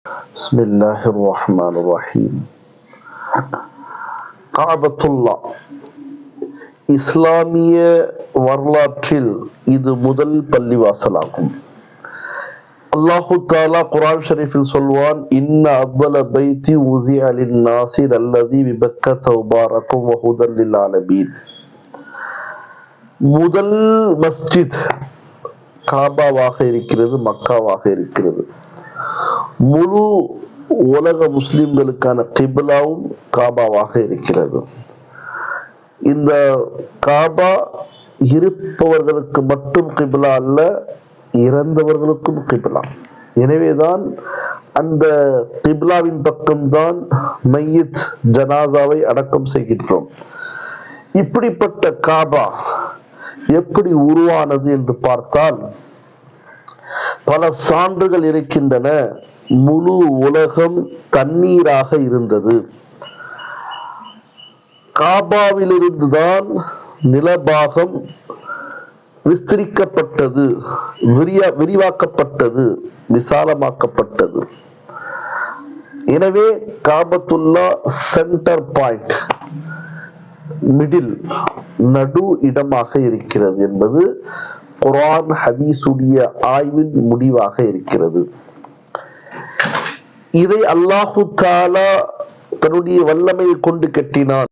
பிஸ்மில்லாஹிர் ரஹ்மானிர் ரஹீம். கஅபத்துல்லா இஸ்லாமிய வரலாற்றில் இது முதல் பள்ளிவாசலாகும். அல்லாஹு தஆலா குர்ஆன் ஷரீஃபில் சொல்வான், இன்ன அவ்வல பைத்தி உஸிஅ லின்னாஸி அல்லதி பிபக்கத முபாரக்கும் வ ஹுதல் லில் ஆலமீன். முதல் மஸ்ஜித் காபாவாக இருக்கிறது, மக்காவாக இருக்கிறது. முழு உலக முஸ்லிம்களுக்கான கிப்லாவும் காபாவாக இருக்கிறது. இந்த காபா இருப்பவர்களுக்கு மட்டும் கிப்லா அல்ல, இறந்தவர்களுக்கும் கிப்லா. எனவேதான் அந்த கிப்லாவின் பக்கம்தான் மையத் ஜனாசாவை அடக்கம் செய்கின்றோம். இப்படிப்பட்ட காபா எப்படி உருவானது என்று பார்த்தால் பல சான்றுகள் இருக்கின்றன. முழு உலகம் தண்ணீராக இருந்தது. காபாவிலிருந்துதான் நிலபாகம் விஸ்தரிக்கப்பட்டது, விரிவாக்கப்பட்டது, விசாலமாக்கப்பட்டது. எனவே காபத்துல்லா சென்டர் பாயிண்ட், மிடில், நடு இடமாக இருக்கிறது என்பது குர்ஆன் ஹதீஸுடைய ஆய்வின் முடிவாக இருக்கிறது. இதை அல்லாஹு தஆலா தன்னுடைய வல்லமையை கொண்டு கட்டினான்.